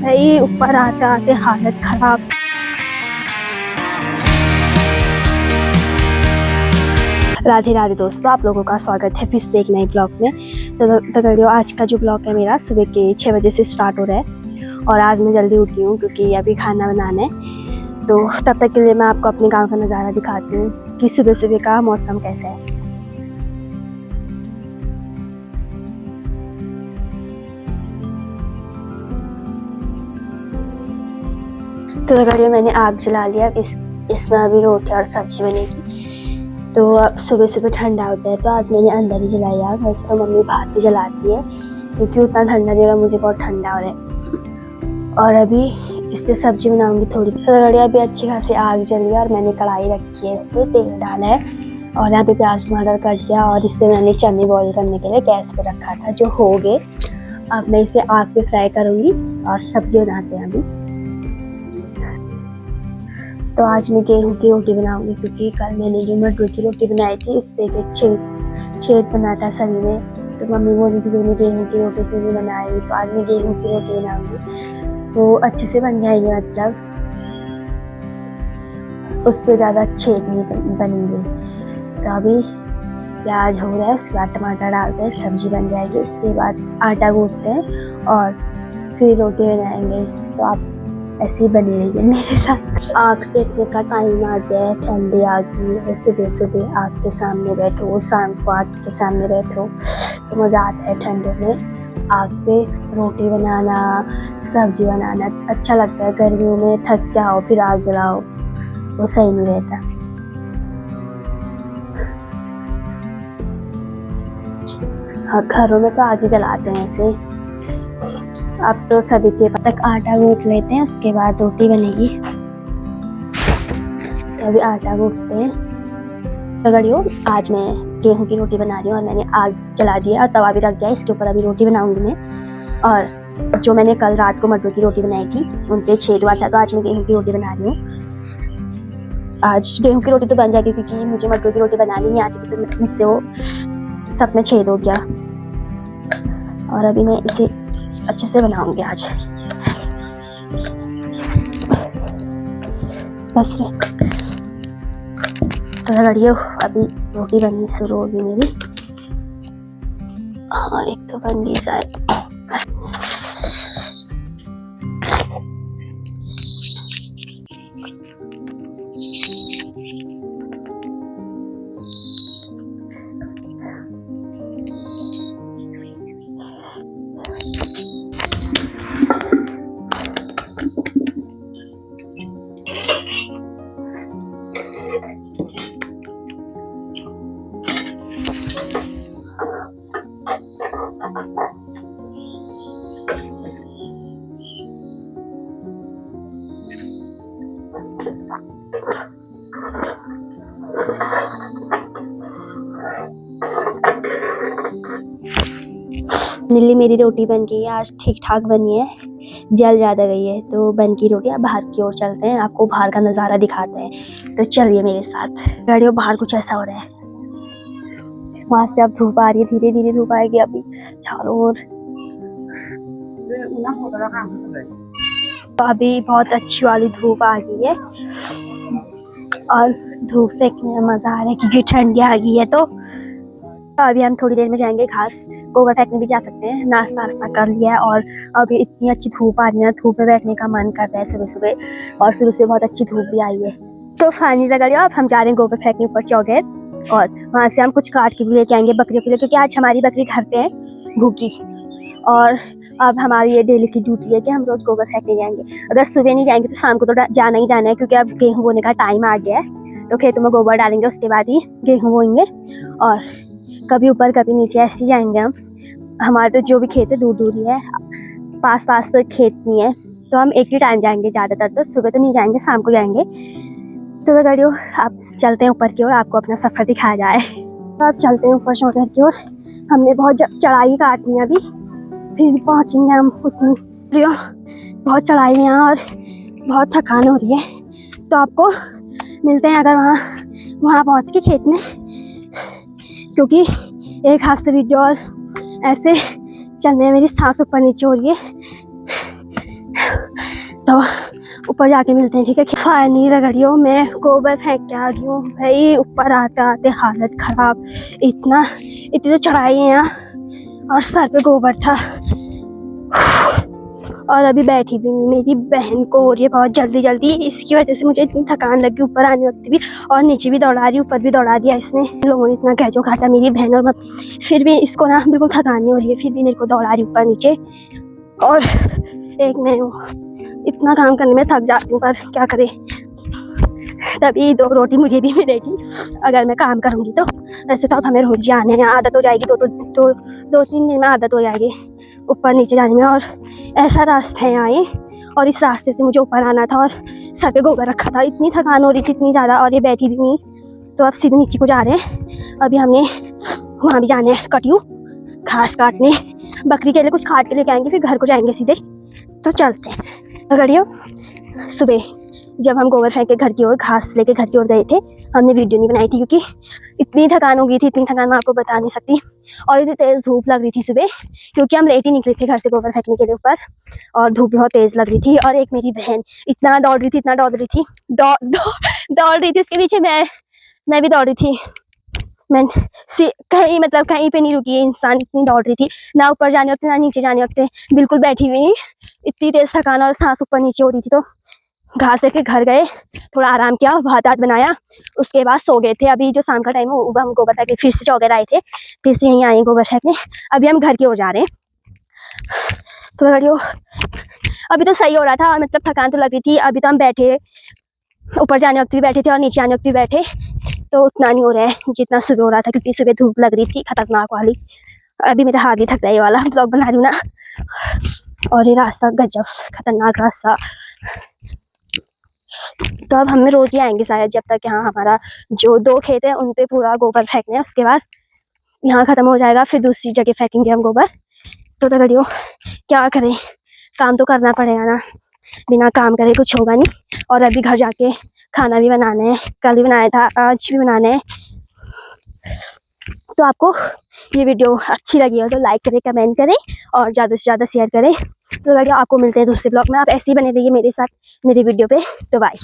भाई ऊपर आते आते हालत खराब। राधे राधे दोस्तों, आप लोगों का स्वागत है फिर से एक नए ब्लॉग में। तो आज का जो ब्लॉग है मेरा सुबह के 6 बजे से स्टार्ट हो रहा है और आज मैं जल्दी उठी हूँ क्योंकि अभी खाना बनाना है। तो तब तक के लिए मैं आपको अपने गांव का नज़ारा दिखाती हूँ कि सुबह सुबह का मौसम कैसा है। तो अगर मैंने आग जला लिया, इसमें अभी रोटी और सब्जी बनेगी। तो सुबह सुबह ठंडा होता है तो आज मैंने अंदर ही जलाई आग। वैसे तो मम्मी बाहर भी जलाती है क्योंकि उतना ठंडा नहीं, मुझे बहुत ठंडा हो रहा है। और अभी इस पर सब्जी बनाऊंगी थोड़ी। तो अभी अच्छी खासी आग जली है और मैंने कढ़ाई रखी है, इस पर तेल डाला है और यहाँ पे प्याज टमाटर कट गया और इस पर मैंने चने बॉईल करने के लिए गैस पे रखा था जो हो गए। अब मैं इसे आग पे फ्राई करूँगी और सब्जी बनाते हैं अभी। तो आज मैं गेहूं की रोटी बनाऊंगी क्योंकि कल मैंने जो मटर की रोटी बनाई थी उससे एक छेद बना था सभी में। तो मम्मी बोली कि मैंने गेहूं की रोटी क्यों नहीं बनाई, तो आज मैं गेहूं की रोटी बनाऊंगी तो अच्छे से बन जाएगी, मतलब उस पर ज़्यादा छेद नहीं बनेंगे। तो अभी प्याज हो रहा है, उसके बाद टमाटर डालते हैं, सब्जी बन जाएगी। उसके बाद आटा गूंथते हैं और फिर रोटी बनाएंगे। तो आप ऐसे ही बनी रहिए मेरे साथ। आग सेकने का टाइम आ गया है, ठंडी आ गई है। सुबह सुबह आग के सामने बैठो, शाम को आग के सामने बैठो तो मज़ा आता है ठंडे में। आग पे रोटी बनाना, सब्जी बनाना अच्छा लगता है। गर्मियों में थक जाओ फिर आग जलाओ, वो सही नहीं रहता। हाँ, घरों में तो आग ही जलाते हैं ऐसे। अब तो सभी के तक आटा गूंथ लेते हैं, उसके बाद रोटी बनेगी। तो अभी आटा गूंथते हैं। तो गड़ियों, आज मैं गेहूं की रोटी बना रही हूँ और मैंने आग जला दिया और तवा भी रख दिया। इसके ऊपर अभी रोटी बनाऊंगी मैं। और जो मैंने कल रात को मटर की रोटी बनाई थी उन पे छेद हुआ था, तो आज मैं गेहूं की रोटी बना रही हूँ। आज गेहूं की रोटी तो बन जाएगी क्योंकि मुझे मटर की रोटी बनानी नहीं आती, तो मुझसे वो सब में छेद हो गया। और अभी मैं इसे अच्छे से बनाऊंगी आज। बस रे। तो लड़ियों, अभी रोटी बननी शुरू होगी मेरी। हाँ, एक तो बन गई शायद। नीली मेरी रोटी बन गई है, आज ठीक ठाक बनी है, जल ज़्यादा गई है। तो बन की रोटी अब बाहर की ओर चलते हैं, आपको बाहर का नज़ारा दिखाते हैं। तो चलिए मेरे साथ। रेडियो बाहर कुछ ऐसा हो रहा है, वहाँ से अब धूप आ रही है, धीरे धीरे धूप आएगी अभी चारों ओर। तो अभी बहुत अच्छी वाली धूप आ गई है और धूप सेकने में मज़ा आ रहा है क्योंकि ठंडी आ गई है। तो अभी हम थोड़ी देर में जाएंगे घास गोबर फेंकने भी जा सकते हैं। नाश्ता वास्ता कर लिया है और अभी इतनी अच्छी धूप आ रही है, धूप में बैठने का मन करता है सुबह सुबह, और सुबह से बहुत अच्छी धूप भी आई है। तो फाइनली लगा अब हम जा रहे हैं गोबर फेंकने ऊपर चौगेर, और वहाँ से हम कुछ काट के भी लेके आएंगे बकरियों के लिए, क्योंकि आज हमारी बकरी घर पे है भूखी। और अब हमारी ये डेली की ड्यूटी है कि हम रोज गोबर फेंकने जाएंगे। अगर सुबह नहीं जाएंगे तो शाम को तो जाना ही जाना है, क्योंकि अब गेहूँ बोने का टाइम आ गया है। तो खेतों में गोबर डालेंगे, उसके बाद ही गेहूँ बोएंगे। और कभी ऊपर कभी नीचे ऐसे ही जाएंगे हम। हमारे तो जो भी खेत है दूर दूर ही है, पास पास तो खेत नहीं है, तो हम एक ही टाइम जाएंगे ज़्यादातर। तो सुबह तो नहीं जाएंगे, शाम को जाएंगे। तो गाड़ियों, आप चलते हैं ऊपर की ओर, आपको अपना सफ़र दिखाया जाए। तो आप चलते हैं ऊपर शोटर की ओर। हमने बहुत चढ़ाई काटनी है, अभी फिर पहुँचेंगे हम उतनी। बहुत चढ़ाई है यहाँ और बहुत थकान हो रही है। तो आपको मिलते हैं अगर वहाँ पहुँच के खेत में, क्योंकि एक हाथ से वीडियो और ऐसे चलने में मेरी सांस ऊपर नीचे हो रही है। तो ऊपर जाके मिलते हैं, ठीक है। फाइनली रगड़ियों मैं गोबर फेंक के आ गई हूँ भाई। ऊपर आते आते हालत खराब, इतनी तो चढ़ाई है यहाँ और सर पे गोबर था। और अभी बैठी भी नहीं, मेरी बहन को हो रही है बहुत जल्दी। इसकी वजह से मुझे इतनी थकान लगी ऊपर आने वक्त भी, और नीचे भी दौड़ा रही, ऊपर भी दौड़ा दिया इसने। लोगों ने इतना खैचो खाटा मेरी बहन और फिर भी इसको ना बिल्कुल थकान नहीं हो रही है, फिर भी मेरे को दौड़ा रही ऊपर नीचे। और एक मैं हूँ, इतना काम करने में थक जाती हूँ, पर क्या करे। तभी 2 रोटी मुझे भी मिलेगी अगर मैं काम करूँगी तो। वैसे तो अब हमें रोज आने हैं, आदत हो जाएगी, 2-3 दिन में आदत हो जाएगी ऊपर नीचे जाने में। और ऐसा रास्ता है यहाँ, और इस रास्ते से मुझे ऊपर आना था और सर पे गोबर रखा था। इतनी थकान हो रही थी, इतनी ज़्यादा, और ये बैठी भी नहीं। तो अब सीधे नीचे को जा रहे हैं। अभी हमने वहाँ भी जाने हैं कटियू घास काटने, बकरी के लिए कुछ काट के लेके आएंगे, फिर घर को जाएंगे सीधे। तो चलते हैं। गड़ियों सुबह जब हम गोबर फेंक के घर की ओर, घास लेके घर की ओर गए थे, हमने वीडियो नहीं बनाई थी क्योंकि इतनी थकान हो गई थी, इतनी थकान मैं आपको बता नहीं सकती। और इतनी तेज़ धूप लग रही थी सुबह, क्योंकि हम लेट ही निकले थे घर से गोबर फेंकने के लिए ऊपर, और धूप बहुत तेज़ लग रही थी। और एक मेरी बहन इतना दौड़ रही थी इसके पीछे, मैं भी दौड़ रही थी। मैं कहीं पे नहीं रुकी है इंसान, इतनी दौड़ रही थी, ना ऊपर जाने वक्त ना नीचे जाने वक्त, बिल्कुल बैठी हुई। इतनी तेज़ थकान और सांस ऊपर नीचे हो रही थी। तो घास लेके घर गए, थोड़ा आराम किया, भात बनाया, उसके बाद सो गए थे। अभी जो शाम का टाइम है वो हम गोबर फेंकने फिर से चौगर आए थे, फिर से यहीं आए गोबर फेंकने। अभी हम घर की ओर जा रहे हैं। तो गाड़ियों अभी तो सही हो रहा था, मतलब थकान तो लग रही थी। अभी तो हम बैठे, ऊपर जाने वक्त भी बैठे थे और नीचे आने वक्त भी बैठे, तो उतना नहीं हो रहा है जितना सुबह हो रहा था, क्योंकि सुबह धूप लग रही थी खतरनाक वाली। अभी मेरा हाथ भी थक रहा है, ये वाला ब्लॉग बना रही हूँ ना। और ये रास्ता गजब खतरनाक रास्ता। तो अब हमें रोज ही आएंगे शायद, जब तक यहाँ हमारा जो 2 खेत है उन पे पूरा गोबर फेंकना है। उसके बाद यहाँ खत्म हो जाएगा, फिर दूसरी जगह फेंकेंगे हम गोबर। तो गड़ियों क्या करें, काम तो करना पड़ेगा ना, बिना काम करे कुछ होगा नहीं। और अभी घर जाके खाना भी बनाना है, कल भी बनाया था, आज भी बनाना है। तो आपको ये वीडियो अच्छी लगी हो तो लाइक करें, कमेंट करें और ज़्यादा से ज़्यादा शेयर करें। तो गड़ियों आपको मिलते हैं दूसरे ब्लॉग में। आप ऐसे ही बने रहिए मेरे साथ मेरी वीडियो पे। तो बाय।